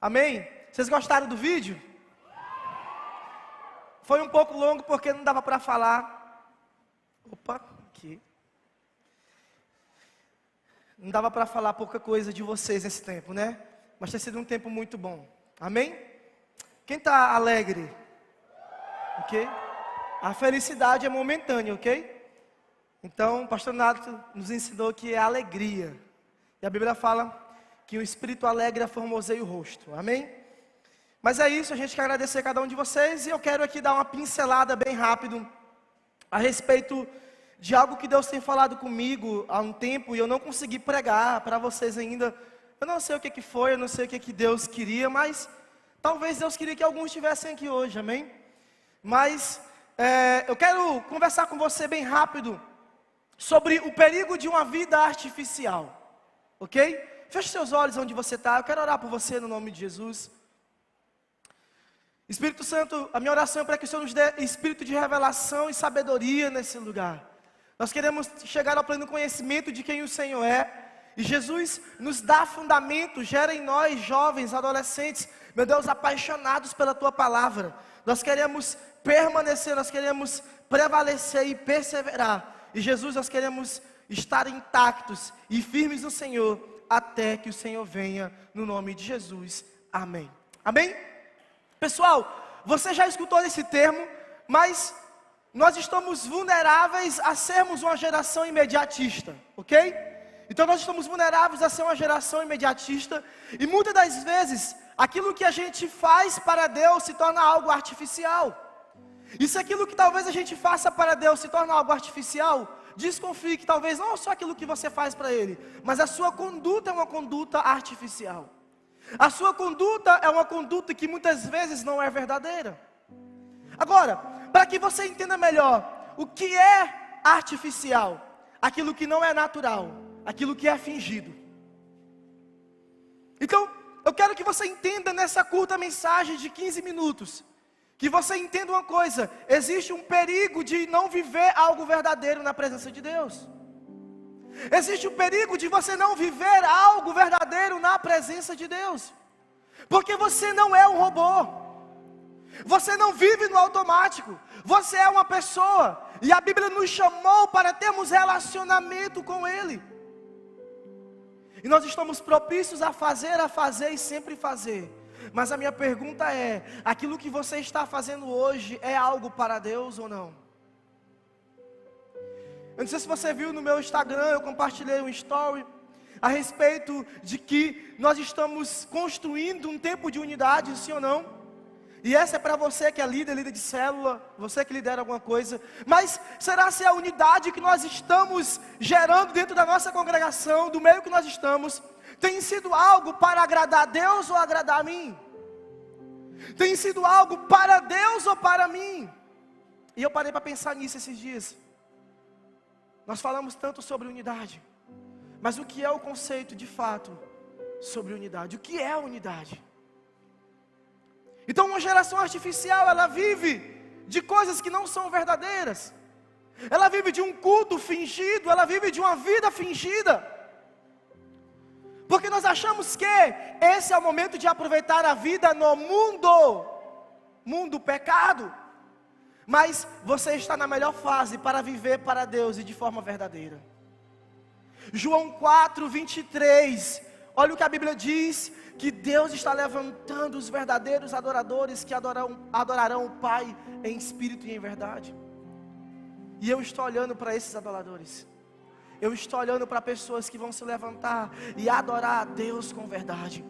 Amém? Vocês gostaram do vídeo? Foi um pouco longo porque não dava para falar. Opa, aqui. Não dava para falar pouca coisa de vocês nesse tempo, né? Mas tem sido um tempo muito bom. Amém? Quem está alegre? Ok? A felicidade é momentânea, ok? Então, o pastor Nato nos ensinou que é alegria. E a Bíblia fala que o espírito alegre formoseia o rosto. Amém? Mas é isso, a gente quer agradecer a cada um de vocês. E eu quero aqui dar uma pincelada bem rápido a respeito de algo que Deus tem falado comigo há um tempo e eu não consegui pregar para vocês ainda. Eu não sei o que foi, eu não sei o que Deus queria, mas talvez Deus queria que alguns estivessem aqui hoje, amém? Mas eu quero conversar com você bem rápido sobre o perigo de uma vida artificial, ok? Feche seus olhos onde você está, eu quero orar por você no nome de Jesus. Espírito Santo, a minha oração é para que o Senhor nos dê espírito de revelação e sabedoria nesse lugar. Nós queremos chegar ao pleno conhecimento de quem o Senhor é. E Jesus nos dá fundamento, gera em nós, jovens, adolescentes, meu Deus, apaixonados pela Tua Palavra. Nós queremos permanecer, nós queremos prevalecer e perseverar. E Jesus, nós queremos estar intactos e firmes no Senhor, até que o Senhor venha, no nome de Jesus. Amém. Amém? Pessoal, você já escutou esse termo, mas nós estamos vulneráveis a sermos uma geração imediatista, ok? Então nós estamos vulneráveis a ser uma geração imediatista, e muitas das vezes, aquilo que a gente faz para Deus se torna algo artificial. E se aquilo que talvez a gente faça para Deus se torna algo artificial, desconfie que talvez não só aquilo que você faz para Ele, mas a sua conduta é uma conduta artificial. A sua conduta é uma conduta que muitas vezes não é verdadeira. Agora, para que você entenda melhor o que é artificial, aquilo que não é natural, aquilo que é fingido. Então, eu quero que você entenda nessa curta mensagem de 15 minutos, que você entenda uma coisa: existe um perigo de não viver algo verdadeiro na presença de Deus. Existe o perigo de você não viver algo verdadeiro na presença de Deus, porque você não é um robô, você não vive no automático, você é uma pessoa, e a Bíblia nos chamou para termos relacionamento com Ele, e nós estamos propícios a fazer e sempre fazer. Mas a minha pergunta é: aquilo que você está fazendo hoje é algo para Deus ou não? Eu não sei se você viu no meu Instagram, eu compartilhei um story a respeito de que nós estamos construindo um tempo de unidade, sim ou não? E essa é para você que é líder de célula, você que lidera alguma coisa. Mas será se a unidade que nós estamos gerando dentro da nossa congregação, do meio que nós estamos, tem sido algo para agradar a Deus ou agradar a mim? Tem sido algo para Deus ou para mim? E eu parei para pensar nisso esses dias. Nós falamos tanto sobre unidade, mas o que é o conceito de fato sobre unidade? O que é unidade? Então uma geração artificial, ela vive de coisas que não são verdadeiras. Ela vive de um culto fingido, ela vive de uma vida fingida. Porque nós achamos que esse é o momento de aproveitar a vida no mundo pecado. Mas você está na melhor fase para viver para Deus e de forma verdadeira. João 4:23, olha o que a Bíblia diz: que Deus está levantando os verdadeiros adoradores que adorarão o Pai em espírito e em verdade. E eu estou olhando para esses adoradores. Eu estou olhando para pessoas que vão se levantar e adorar a Deus com verdade.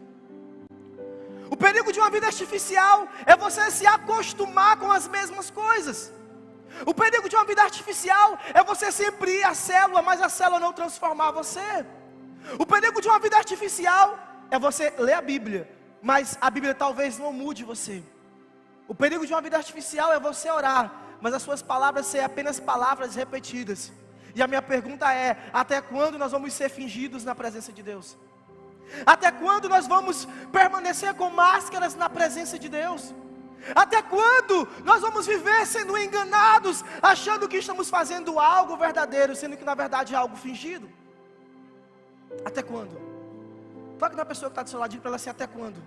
O perigo de uma vida artificial é você se acostumar com as mesmas coisas. O perigo de uma vida artificial é você sempre ir à célula, mas a célula não transformar você. O perigo de uma vida artificial é você ler a Bíblia, mas a Bíblia talvez não mude você. O perigo de uma vida artificial é você orar, mas as suas palavras serem apenas palavras repetidas. E a minha pergunta é: até quando nós vamos ser fingidos na presença de Deus? Até quando nós vamos permanecer com máscaras na presença de Deus? Até quando nós vamos viver sendo enganados, achando que estamos fazendo algo verdadeiro, sendo que na verdade é algo fingido? Até quando? Toque na pessoa que está do seu lado, diga para ela assim: até quando?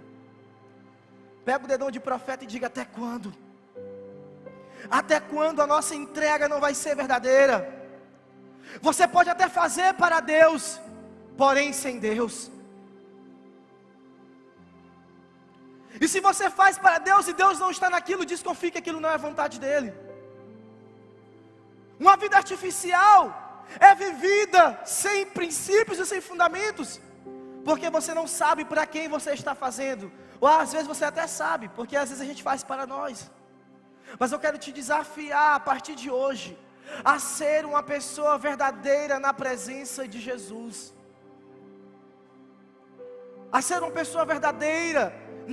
Pega o dedão de profeta e diga: até quando? Até quando a nossa entrega não vai ser verdadeira? Você pode até fazer para Deus, porém sem Deus. E se você faz para Deus e Deus não está naquilo, desconfie que aquilo não é vontade dEle. Uma vida artificial é vivida sem princípios e sem fundamentos, porque você não sabe para quem você está fazendo. Ou às vezes você até sabe, porque às vezes a gente faz para nós. Mas eu quero te desafiar a partir de hoje a ser uma pessoa verdadeira na presença de Jesus, a ser uma pessoa verdadeira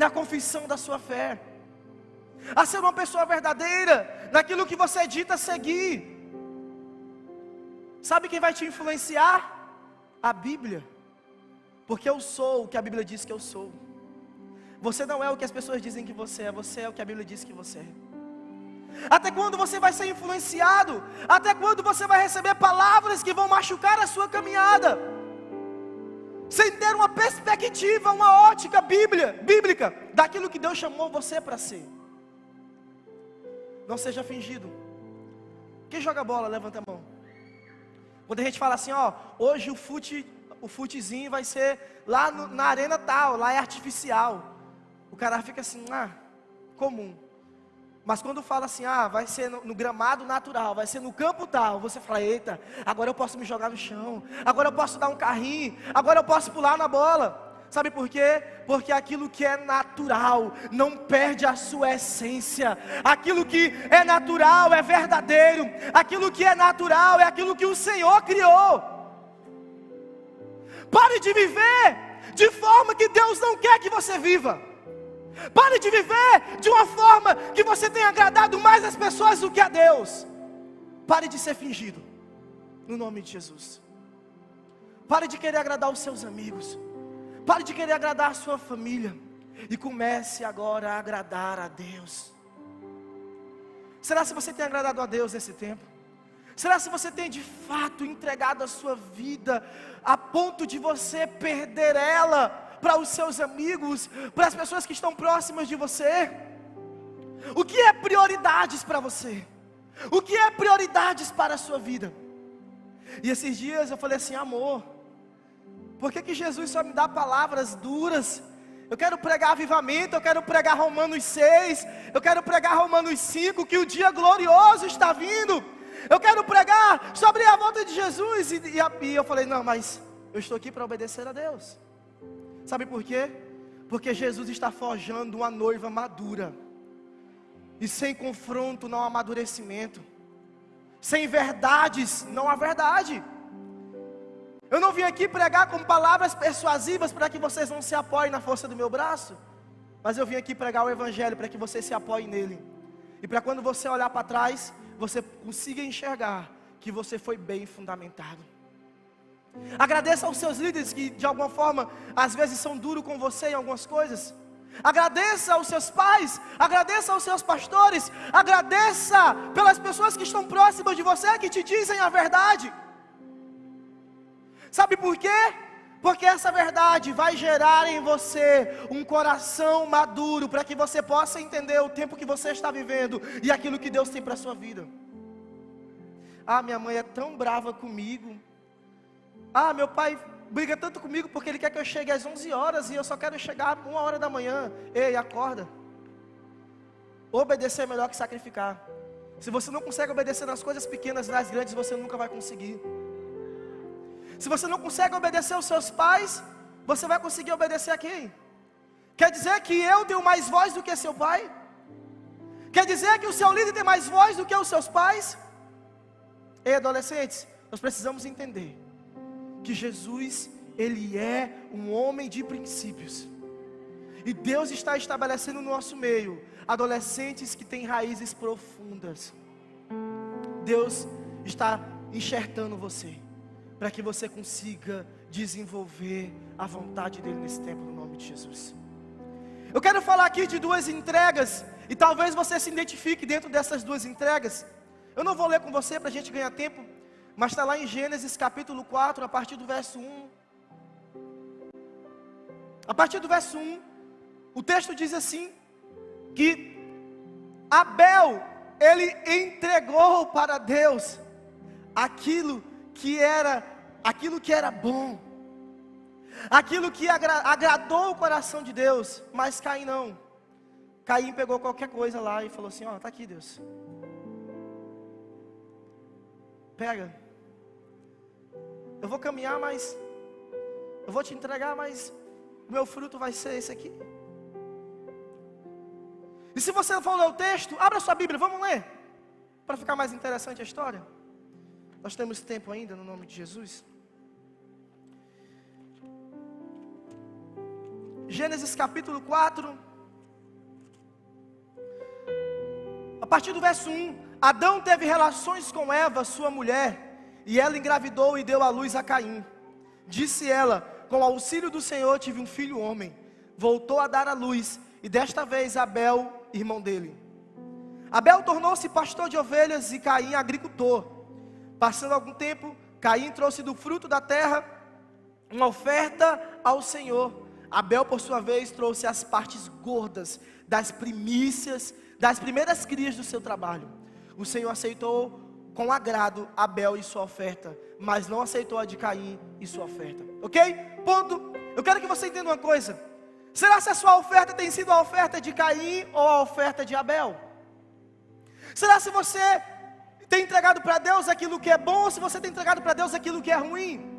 na confissão da sua fé, a ser uma pessoa verdadeira naquilo que você dita seguir. Sabe quem vai te influenciar? A Bíblia. Porque eu sou o que a Bíblia diz que eu sou. Você não é o que as pessoas dizem que você é o que a Bíblia diz que você é. Até quando você vai ser influenciado? Até quando você vai receber palavras que vão machucar a sua caminhada, sem ter uma perspectiva, uma ótica bíblica, daquilo que Deus chamou você para ser? Não seja fingido. Quem joga bola, levanta a mão. Quando a gente fala assim, ó, hoje o futezinho vai ser lá na arena tal, lá é artificial. O cara fica assim, comum. Mas quando fala assim, vai ser no gramado natural, vai ser no campo tal, você fala: eita, agora eu posso me jogar no chão, agora eu posso dar um carrinho, agora eu posso pular na bola. Sabe por quê? Porque aquilo que é natural não perde a sua essência. Aquilo que é natural é verdadeiro. Aquilo que é natural é aquilo que o Senhor criou. Pare de viver de forma que Deus não quer que você viva. Pare de viver de uma forma que você tenha agradado mais as pessoas do que a Deus. Pare de ser fingido, no nome de Jesus. Pare de querer agradar os seus amigos. Pare de querer agradar a sua família. E comece agora a agradar a Deus. Será se você tem agradado a Deus nesse tempo? Será se você tem de fato entregado a sua vida a ponto de você perder ela para os seus amigos, para as pessoas que estão próximas de você? O que é prioridades para você? O que é prioridades para a sua vida? E esses dias eu falei assim: amor, por que Jesus só me dá palavras duras? Eu quero pregar avivamento, eu quero pregar Romanos 6, eu quero pregar Romanos 5, que o dia glorioso está vindo. Eu quero pregar sobre a volta de Jesus. E eu falei: não, mas eu estou aqui para obedecer a Deus. Sabe por quê? Porque Jesus está forjando uma noiva madura. E sem confronto não há amadurecimento. Sem verdades não há verdade. Eu não vim aqui pregar com palavras persuasivas para que vocês não se apoiem na força do meu braço. Mas eu vim aqui pregar o Evangelho para que vocês se apoiem nele. E para quando você olhar para trás, você consiga enxergar que você foi bem fundamentado. Agradeça aos seus líderes que de alguma forma às vezes são duros com você em algumas coisas. Agradeça aos seus pais, agradeça aos seus pastores, agradeça pelas pessoas que estão próximas de você, que te dizem a verdade. Sabe por quê? Porque essa verdade vai gerar em você um coração maduro, para que você possa entender o tempo que você está vivendo e aquilo que Deus tem para a sua vida. Minha mãe é tão brava comigo. Meu pai briga tanto comigo porque ele quer que eu chegue às 11 horas e eu só quero chegar 1 hora da manhã. Ei, acorda. Obedecer é melhor que sacrificar. Se você não consegue obedecer nas coisas pequenas, nas grandes você nunca vai conseguir. Se você não consegue obedecer aos seus pais, você vai conseguir obedecer a quem? Quer dizer que eu tenho mais voz do que seu pai? Quer dizer que o seu líder tem mais voz do que os seus pais? Ei, adolescentes, nós precisamos entender que Jesus, Ele é um homem de princípios. E Deus está estabelecendo no nosso meio adolescentes que têm raízes profundas. Deus está enxertando você, para que você consiga desenvolver a vontade dEle nesse tempo, no nome de Jesus. Eu quero falar aqui de 2 entregas, e talvez você se identifique dentro dessas 2 entregas. Eu não vou ler com você para a gente ganhar tempo, mas está lá em Gênesis capítulo 4, a partir do verso 1. A partir do verso 1, o texto diz assim: que Abel, ele entregou para Deus aquilo que era bom, aquilo que agradou o coração de Deus. Mas Caim não. Caim pegou qualquer coisa lá e falou assim: ó, está aqui, Deus, pega, eu vou caminhar, mas eu vou te entregar, mas o meu fruto vai ser esse aqui. E se você for ler o texto, abra sua Bíblia, vamos ler, para ficar mais interessante a história. Nós temos tempo ainda, no nome de Jesus. Gênesis capítulo 4, a partir do verso 1. Adão teve relações com Eva, sua mulher, e ela engravidou e deu à luz a Caim. Disse ela: com o auxílio do Senhor tive um filho homem. Voltou a dar à luz, e desta vez Abel, irmão dele. Abel tornou-se pastor de ovelhas e Caim agricultor. Passando algum tempo, Caim trouxe do fruto da terra uma oferta ao Senhor. Abel, por sua vez, trouxe as partes gordas das primícias, das primeiras crias do seu trabalho. O Senhor aceitou com agrado Abel e sua oferta, mas não aceitou a de Caim e sua oferta. Ok? Ponto. Eu quero que você entenda uma coisa. Será se a sua oferta tem sido a oferta de Caim ou a oferta de Abel? Será se você tem entregado para Deus aquilo que é bom ou se você tem entregado para Deus aquilo que é ruim?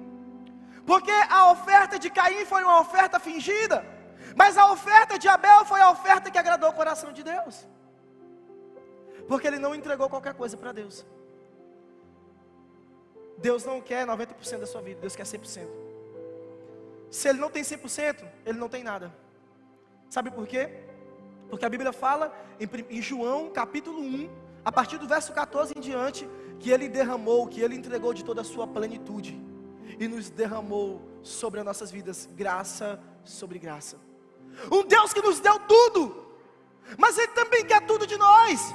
Porque a oferta de Caim foi uma oferta fingida, mas a oferta de Abel foi a oferta que agradou o coração de Deus. Porque ele não entregou qualquer coisa para Deus. Deus não quer 90% da sua vida, Deus quer 100%. Se ele não tem 100%, ele não tem nada. Sabe por quê? Porque a Bíblia fala em João capítulo 1, a partir do verso 14 em diante, que ele derramou, que ele entregou de toda a sua plenitude, e nos derramou sobre as nossas vidas, graça sobre graça. Um Deus que nos deu tudo, mas Ele também quer tudo de nós.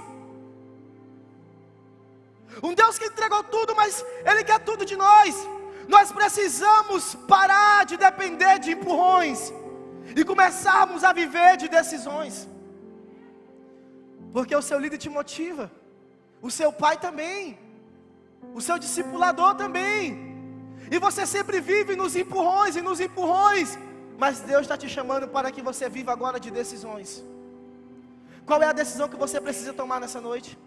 Um Deus que entregou tudo, mas Ele quer tudo de nós. Nós precisamos parar de depender de empurrões e começarmos a viver de decisões. Porque o seu líder te motiva, o seu pai também, o seu discipulador também. E você sempre vive nos empurrões e nos empurrões, mas Deus está te chamando para que você viva agora de decisões. Qual é a decisão que você precisa tomar nessa noite?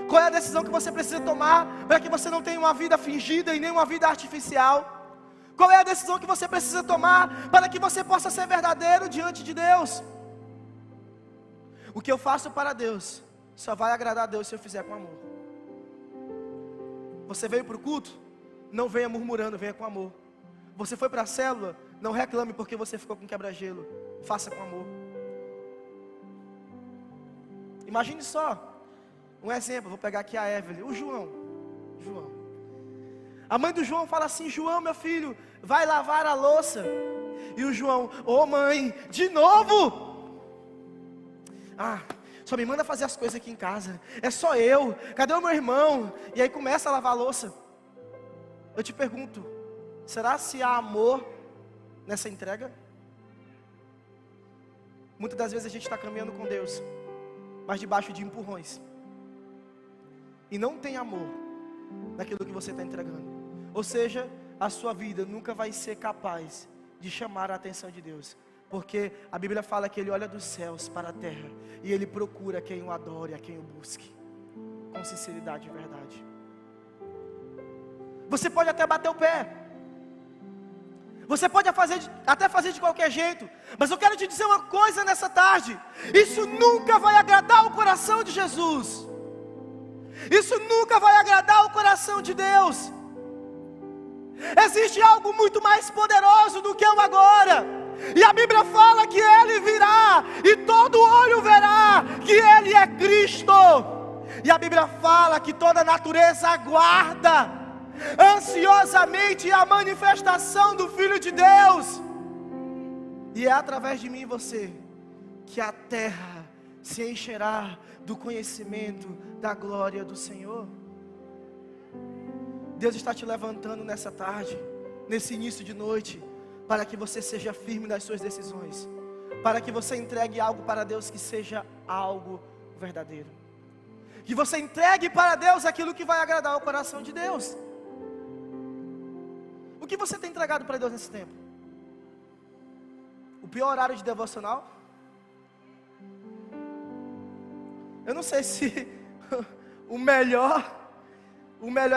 Qual é a decisão que você precisa tomar para que você não tenha uma vida fingida e nem uma vida artificial? Qual é a decisão que você precisa tomar para que você possa ser verdadeiro diante de Deus? O que eu faço para Deus só vai agradar a Deus se eu fizer com amor. Você veio para o culto? Não venha murmurando, venha com amor. Você foi para a célula? Não reclame porque você ficou com quebra-gelo. Faça com amor. Imagine só um exemplo, vou pegar aqui a Evelyn, o João. A mãe do João fala assim: João, meu filho, vai lavar a louça. E o João: ô mãe, de novo? Só me manda fazer as coisas aqui em casa. É só eu, cadê o meu irmão? E aí começa a lavar a louça. Eu te pergunto, será se há amor nessa entrega? Muitas das vezes a gente está caminhando com Deus, mas debaixo de empurrões, e não tem amor naquilo que você está entregando. Ou seja, a sua vida nunca vai ser capaz de chamar a atenção de Deus, porque a Bíblia fala que Ele olha dos céus para a terra, e Ele procura quem o adore, a quem o busque, com sinceridade e verdade. Você pode até bater o pé, você pode até fazer de qualquer jeito, mas eu quero te dizer uma coisa nessa tarde: isso nunca vai agradar o coração de Jesus. Isso nunca vai agradar o coração de Deus. Existe algo muito mais poderoso do que o agora. E a Bíblia fala que Ele virá, e todo olho verá que Ele é Cristo. E a Bíblia fala que toda a natureza aguarda ansiosamente a manifestação do Filho de Deus. E é através de mim e você que a terra se encherá do conhecimento da glória do Senhor. Deus está te levantando nessa tarde, nesse início de noite, para que você seja firme nas suas decisões, para que você entregue algo para Deus que seja algo verdadeiro. Que você entregue para Deus aquilo que vai agradar o coração de Deus. O que você tem entregado para Deus nesse tempo? O pior horário de devocional? Eu não sei se o melhor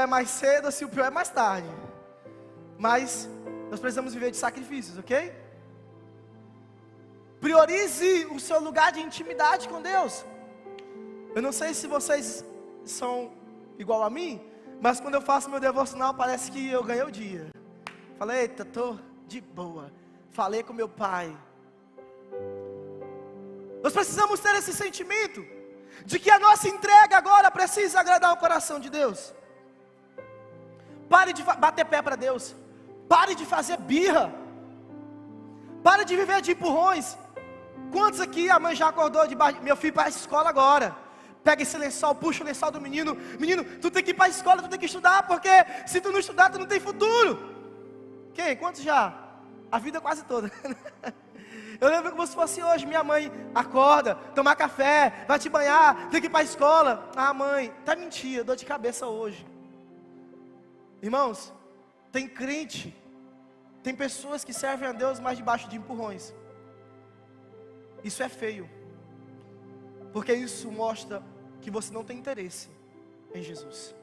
é mais cedo ou se o pior é mais tarde. Mas nós precisamos viver de sacrifícios, ok? Priorize o seu lugar de intimidade com Deus. Eu não sei se vocês são igual a mim, mas quando eu faço meu devocional parece que eu ganhei o dia. Falei, eita, tô de boa. Falei com meu pai. Nós precisamos ter esse sentimento de que a nossa entrega agora precisa agradar o coração de Deus. Pare de bater pé para Deus. Pare de fazer birra. Pare de viver de empurrões. Quantos aqui a mãe já acordou debaixo? Meu filho vai para a escola agora. Pega esse lençol, puxa o lençol do menino. Menino, tu tem que ir para a escola, tu tem que estudar, porque se tu não estudar, tu não tem futuro. Quem? Quantos já? A vida quase toda. Eu lembro como se fosse hoje. Minha mãe acorda, tomar café, vai te banhar, tem que ir para a escola. Ah, mãe, tá mentira, dor de cabeça hoje. Irmãos, tem crente, tem pessoas que servem a Deus mais debaixo de empurrões. Isso é feio, porque isso mostra que você não tem interesse em Jesus.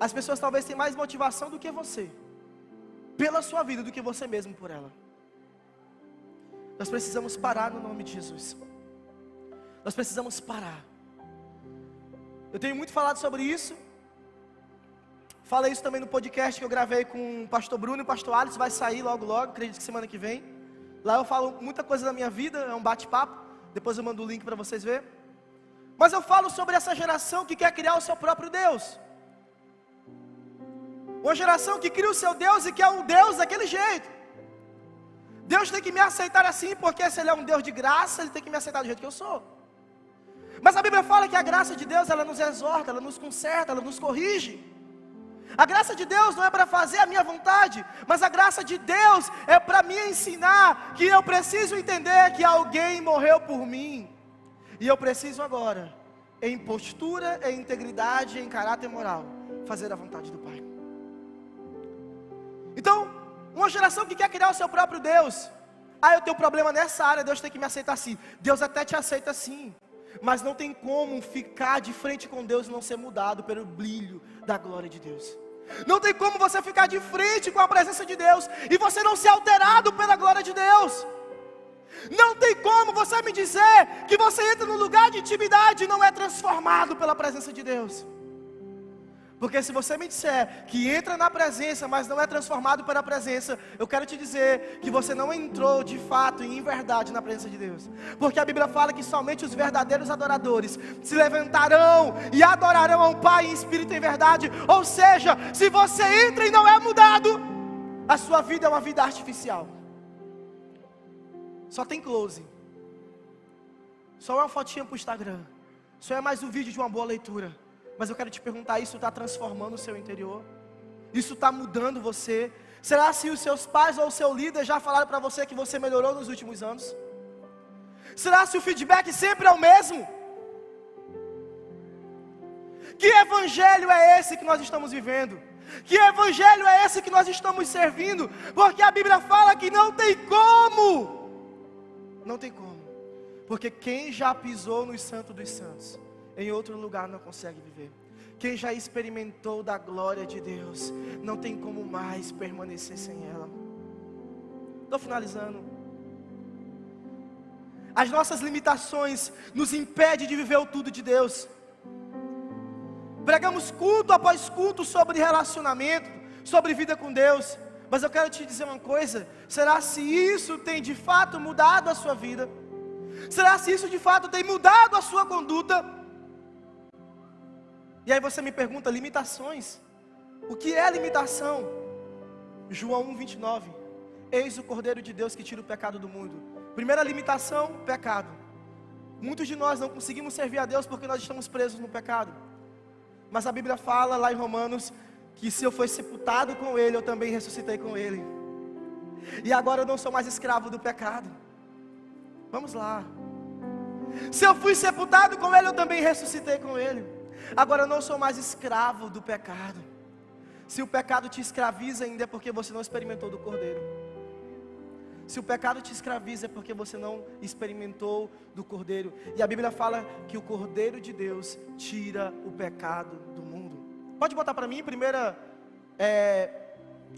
As pessoas talvez tenham mais motivação do que você, pela sua vida, do que você mesmo por ela. Nós precisamos parar no nome de Jesus. Nós precisamos parar. Eu tenho muito falado sobre isso. Falei isso também no podcast que eu gravei com o pastor Bruno e o pastor Alisson. Vai sair logo, acredito que semana que vem. Lá eu falo muita coisa da minha vida, é um bate-papo. Depois eu mando o link para vocês verem. Mas eu falo sobre essa geração que quer criar o seu próprio Deus. Uma geração que cria o seu Deus e quer um Deus daquele jeito. Deus tem que me aceitar assim, porque se Ele é um Deus de graça, Ele tem que me aceitar do jeito que eu sou. Mas a Bíblia fala que a graça de Deus, ela nos exorta, ela nos conserta, ela nos corrige. A graça de Deus não é para fazer a minha vontade, mas a graça de Deus é para me ensinar que eu preciso entender que alguém morreu por mim. E eu preciso agora, em postura, em integridade, em caráter moral, fazer a vontade do Pai. Então, uma geração que quer criar o seu próprio Deus. Ah, eu tenho problema nessa área, Deus tem que me aceitar assim. Deus até te aceita sim, mas não tem como ficar de frente com Deus e não ser mudado pelo brilho da glória de Deus. Não tem como você ficar de frente com a presença de Deus e você não ser alterado pela glória de Deus. Não tem como você me dizer que você entra num lugar de intimidade e não é transformado pela presença de Deus. Porque se você me disser que entra na presença, mas não é transformado pela presença, eu quero te dizer que você não entrou de fato e em verdade na presença de Deus. Porque a Bíblia fala que somente os verdadeiros adoradores se levantarão e adorarão ao Pai em espírito e em verdade. Ou seja, se você entra e não é mudado, a sua vida é uma vida artificial. Só tem close. Só uma fotinha para o Instagram. Só é mais um vídeo de uma boa leitura. Mas eu quero te perguntar, isso está transformando o seu interior? Isso está mudando você? Será se os seus pais ou o seu líder já falaram para você que você melhorou nos últimos anos? Será se o feedback sempre é o mesmo? Que evangelho é esse que nós estamos vivendo? Que evangelho é esse que nós estamos servindo? Porque a Bíblia fala que não tem como. Não tem como. Porque quem já pisou no Santo dos Santos, em outro lugar não consegue viver. Quem já experimentou da glória de Deus, não tem como mais permanecer sem ela. Estou finalizando. As nossas limitações nos impedem de viver o tudo de Deus. Pregamos culto após culto sobre relacionamento, sobre vida com Deus. Mas eu quero te dizer uma coisa: será se isso tem de fato mudado a sua vida? Será se isso de fato tem mudado a sua conduta? E aí você me pergunta, limitações. O que é limitação? João 1:29. Eis o Cordeiro de Deus que tira o pecado do mundo. Primeira limitação, pecado. Muitos de nós não conseguimos servir a Deus porque nós estamos presos no pecado. Mas a Bíblia fala lá em Romanos que se eu fui sepultado com Ele, eu também ressuscitei com Ele. E agora eu não sou mais escravo do pecado. Vamos lá. Se eu fui sepultado com Ele, eu também ressuscitei com Ele. Agora eu não sou mais escravo do pecado. Se o pecado te escraviza ainda é porque você não experimentou do Cordeiro. Se o pecado te escraviza é porque você não experimentou do Cordeiro. E a Bíblia fala que o Cordeiro de Deus tira o pecado do mundo. Pode botar para mim,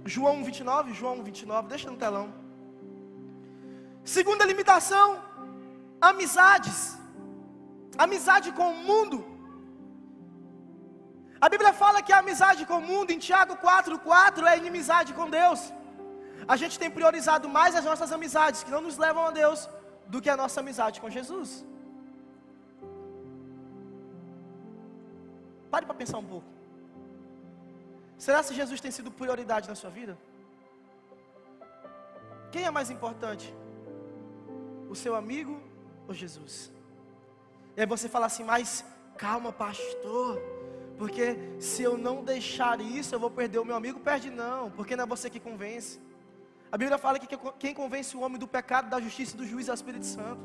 João 1:29, deixa no telão. Segunda limitação, amizades. Amizade com o mundo. A Bíblia fala que a amizade com o mundo, em Tiago 4:4, é inimizade com Deus. A gente tem priorizado mais as nossas amizades, que não nos levam a Deus, do que a nossa amizade com Jesus. Pare para pensar um pouco. Será que Jesus tem sido prioridade na sua vida? Quem é mais importante? O seu amigo ou Jesus? E aí você fala assim, mas calma, pastor, porque se eu não deixar isso, eu vou perder o meu amigo. Perde não, porque não é você que convence. A Bíblia fala que quem convence o homem do pecado, da justiça e do juízo é o Espírito Santo.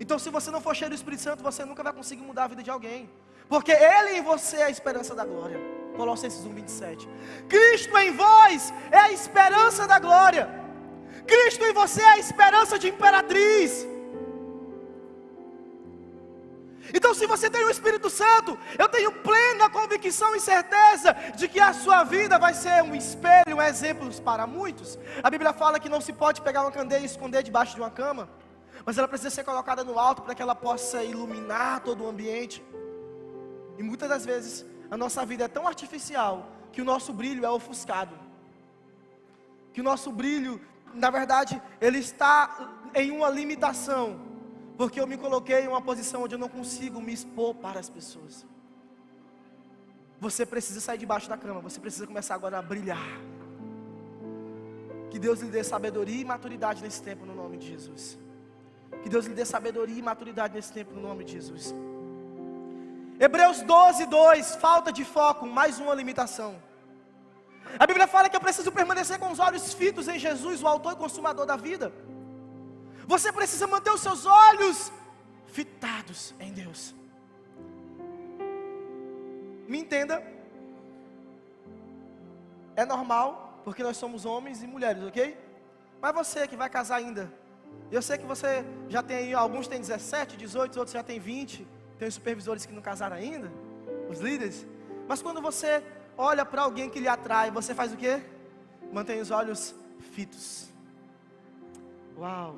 Então se você não for cheio do Espírito Santo, você nunca vai conseguir mudar a vida de alguém, porque Ele em você é a esperança da glória. Colossenses 1:27. Cristo em vós é a esperança da glória. Cristo em você é a esperança de imperatriz. Então se você tem o Espírito Santo, eu tenho plena convicção e certeza de que a sua vida vai ser um espelho, um exemplo para muitos. A Bíblia fala que não se pode pegar uma candeia e esconder debaixo de uma cama, mas ela precisa ser colocada no alto para que ela possa iluminar todo o ambiente. E muitas das vezes a nossa vida é tão artificial que o nosso brilho é ofuscado. Que o nosso brilho, na verdade, ele está em uma limitação, porque eu me coloquei em uma posição onde eu não consigo me expor para as pessoas. Você precisa sair debaixo da cama, você precisa começar agora a brilhar. Que Deus lhe dê sabedoria e maturidade nesse tempo, no nome de Jesus. Que Deus lhe dê sabedoria e maturidade nesse tempo, no nome de Jesus. Hebreus 12:2, falta de foco, mais uma limitação. A Bíblia fala que eu preciso permanecer com os olhos fitos em Jesus, o autor e consumador da vida. Você precisa manter os seus olhos fitados em Deus. Me entenda. É normal, porque nós somos homens e mulheres, ok? Mas você que vai casar ainda, eu sei que você já tem aí, alguns têm 17, 18, outros já têm 20. Tem os supervisores que não casaram ainda, os líderes. Mas quando você olha para alguém que lhe atrai, você faz o quê? Mantém os olhos fitos. Uau,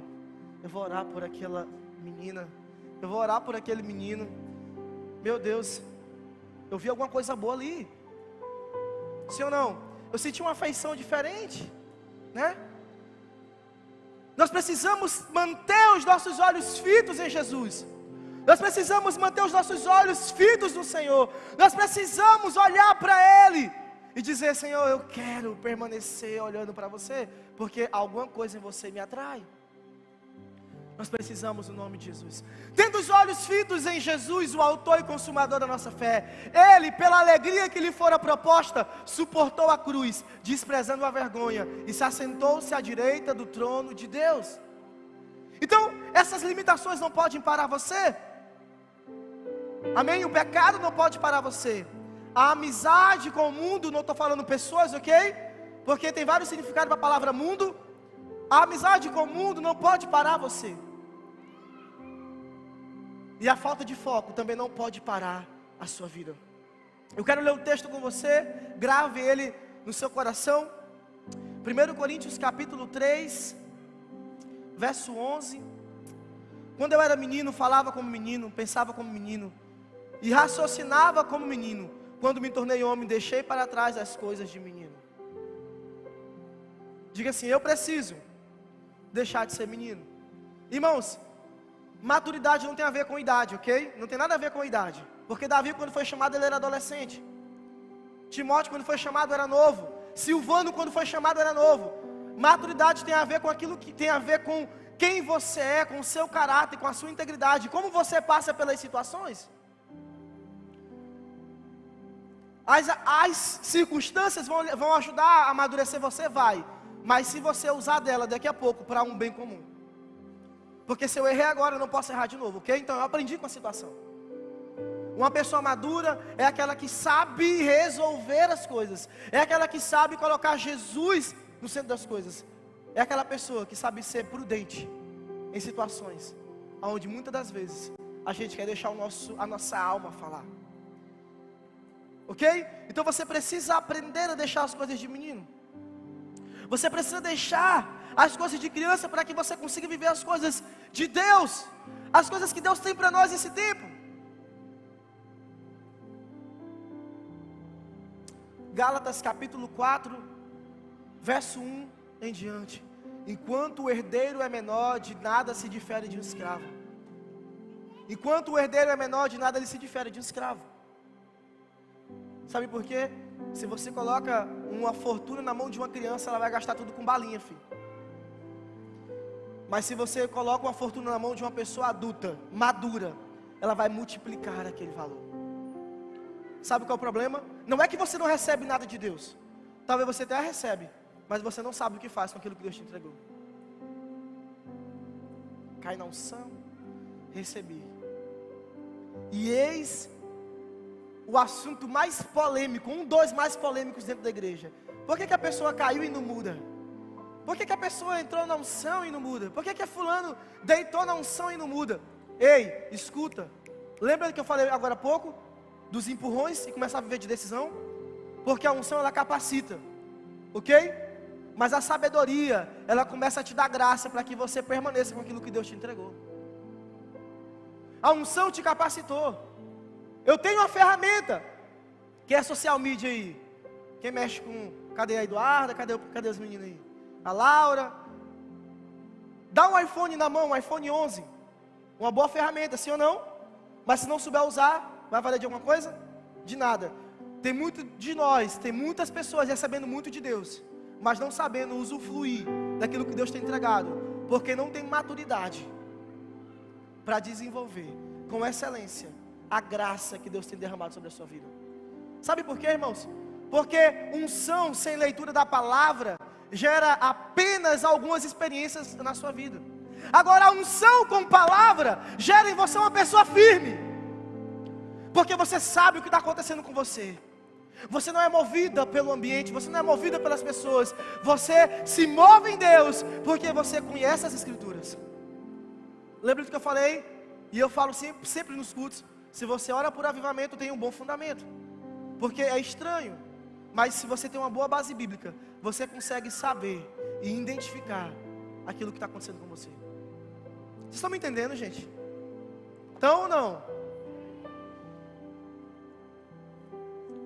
eu vou orar por aquela menina, eu vou orar por aquele menino. Meu Deus, eu vi alguma coisa boa ali. Sim ou não? Eu senti uma afeição diferente, né? Nós precisamos manter os nossos olhos fitos em Jesus. Nós precisamos manter os nossos olhos fitos no Senhor. Nós precisamos olhar para Ele e dizer, Senhor, eu quero permanecer olhando para você, porque alguma coisa em você me atrai. Nós precisamos no nome de Jesus. Tendo os olhos fitos em Jesus, o autor e consumador da nossa fé, Ele, pela alegria que lhe fora proposta, suportou a cruz, desprezando a vergonha, e se assentou-se à direita do trono de Deus. Então, essas limitações não podem parar você. Amém? O pecado não pode parar você. A amizade com o mundo, não estou falando pessoas, ok? Porque tem vários significados para a palavra mundo. A amizade com o mundo não pode parar você. E a falta de foco também não pode parar a sua vida. Eu quero ler um texto com você, grave ele no seu coração. 1 Coríntios capítulo 3, verso 11. Quando eu era menino, falava como menino, pensava como menino e raciocinava como menino. Quando me tornei homem, deixei para trás as coisas de menino. Diga assim, eu preciso deixar de ser menino. Irmãos, maturidade não tem a ver com idade, ok? Não tem nada a ver com idade. Porque Davi, quando foi chamado, ele era adolescente. Timóteo, quando foi chamado, era novo. Silvano, quando foi chamado, era novo. Maturidade tem a ver com aquilo que tem a ver com quem você é, com o seu caráter, com a sua integridade, como você passa pelas situações. As circunstâncias vão ajudar a amadurecer você, vai. Mas se você usar dela daqui a pouco para um bem comum. Porque se eu errei agora, eu não posso errar de novo, ok? Então eu aprendi com a situação. Uma pessoa madura é aquela que sabe resolver as coisas. É aquela que sabe colocar Jesus no centro das coisas. É aquela pessoa que sabe ser prudente em situações onde muitas das vezes a gente quer deixar a nossa alma falar. Ok? Então você precisa aprender a deixar as coisas de menino. Você precisa deixar as coisas de criança para que você consiga viver as coisas de Deus. As coisas que Deus tem para nós nesse tempo. Gálatas capítulo 4, verso 1 em diante. Enquanto o herdeiro é menor, de nada se difere de um escravo. Enquanto o herdeiro é menor, de nada ele se difere de um escravo. Sabe por quê? Se você coloca uma fortuna na mão de uma criança, ela vai gastar tudo com balinha, filho. Mas se você coloca uma fortuna na mão de uma pessoa adulta, madura, ela vai multiplicar aquele valor. Sabe qual é o problema? Não é que você não recebe nada de Deus. Talvez você até recebe, mas você não sabe o que faz com aquilo que Deus te entregou. Cai na unção, recebi. E eis o assunto mais polêmico, dos mais polêmicos dentro da igreja. Por que a pessoa caiu e não muda? Por que a pessoa entrou na unção e não muda? Por que fulano deitou na unção e não muda? Ei, escuta. Lembra que eu falei agora há pouco? Dos empurrões e começar a viver de decisão? Porque a unção ela capacita, ok? Mas a sabedoria, ela começa a te dar graça para que você permaneça com aquilo que Deus te entregou. A unção te capacitou. Eu tenho uma ferramenta, que é a social media aí. Quem mexe com, cadê a Eduarda, cadê os meninos aí? A Laura. Dá um iPhone na mão, um iPhone 11. Uma boa ferramenta, sim ou não? Mas se não souber usar, vai valer de alguma coisa? De nada. Tem muito de nós, tem muitas pessoas recebendo muito de Deus, mas não sabendo usufruir daquilo que Deus tem entregado, porque não tem maturidade para desenvolver com excelência a graça que Deus tem derramado sobre a sua vida. Sabe por quê, irmãos? Porque unção sem leitura da palavra gera apenas algumas experiências na sua vida. Agora a unção com palavra gera em você uma pessoa firme, porque você sabe o que está acontecendo com você. Você não é movida pelo ambiente, você não é movida pelas pessoas, você se move em Deus, porque você conhece as Escrituras. Lembra do que eu falei? E eu falo sempre nos cultos: se você ora por avivamento, tem um bom fundamento, porque é estranho, mas se você tem uma boa base bíblica, você consegue saber e identificar aquilo que está acontecendo com você. Vocês estão me entendendo, gente? Então ou não?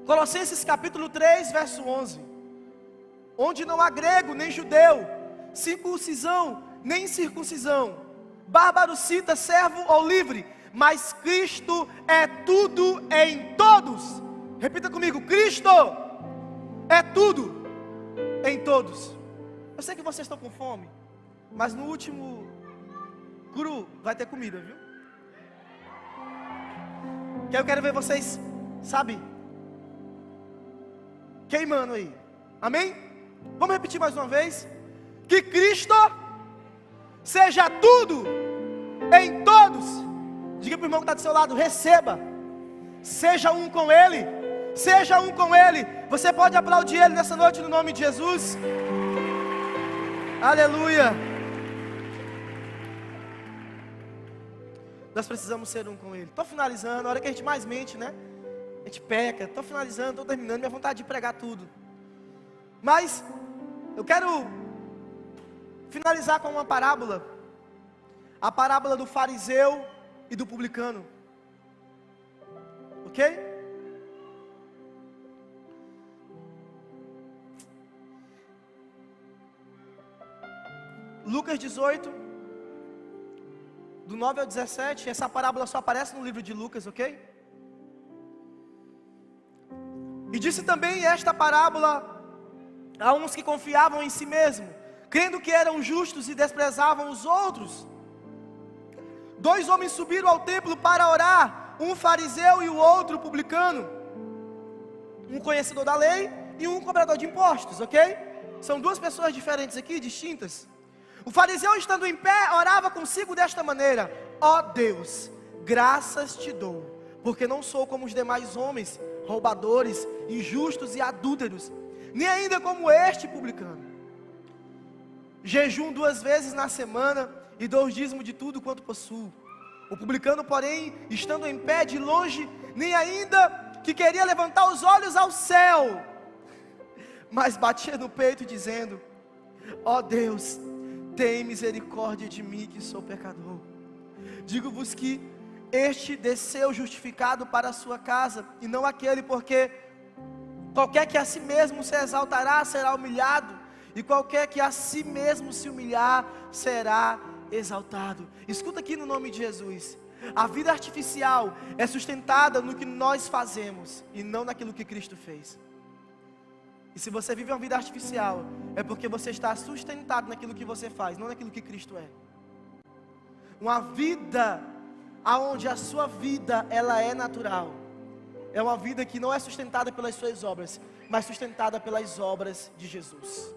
Colossenses capítulo 3, verso 11. Onde não há grego nem judeu, circuncisão nem incircuncisão, bárbaro, cita, servo ou livre, mas Cristo é tudo em todos. Repita comigo: Cristo é tudo em todos. Eu sei que vocês estão com fome, mas no último cru vai ter comida, viu? Que eu quero ver vocês, sabe, queimando aí. Amém? Vamos repetir mais uma vez. Que Cristo seja tudo em todos. Diga para o irmão que está do seu lado: receba. Seja um com Ele. Seja um com Ele. Você pode aplaudir Ele nessa noite no nome de Jesus. Aleluia. Nós precisamos ser um com Ele. Estou finalizando. A hora que a gente mais mente, né? A gente peca. Estou finalizando, estou terminando. Minha vontade de pregar tudo. Mas eu quero finalizar com uma parábola. A parábola do fariseu e do publicano. Ok? Lucas 18, do 9 ao 17. Essa parábola só aparece no livro de Lucas, ok? E disse também esta parábola a uns que confiavam em si mesmo, crendo que eram justos e desprezavam os outros. 2 homens subiram ao templo para orar, um fariseu e o outro publicano, um conhecedor da lei e um cobrador de impostos, ok? São duas pessoas diferentes aqui, distintas. O fariseu, estando em pé, orava consigo desta maneira: ó Deus, graças te dou, porque não sou como os demais homens, roubadores, injustos e adúlteros, nem ainda como este publicano. Jejum 2 vezes na semana e dou o dízimo de tudo quanto possuo. O publicano, porém, estando em pé de longe, nem ainda que queria levantar os olhos ao céu, mas batia no peito dizendo: ó Deus, tem misericórdia de mim que sou pecador. Digo-vos que este desceu justificado para a sua casa, e não aquele, porque qualquer que a si mesmo se exaltará será humilhado, e qualquer que a si mesmo se humilhar será exaltado. Escuta aqui no nome de Jesus: a vida artificial é sustentada no que nós fazemos e não naquilo que Cristo fez. E se você vive uma vida artificial, é porque você está sustentado naquilo que você faz, não naquilo que Cristo é. Uma vida aonde a sua vida ela é natural, é uma vida que não é sustentada pelas suas obras, mas sustentada pelas obras de Jesus.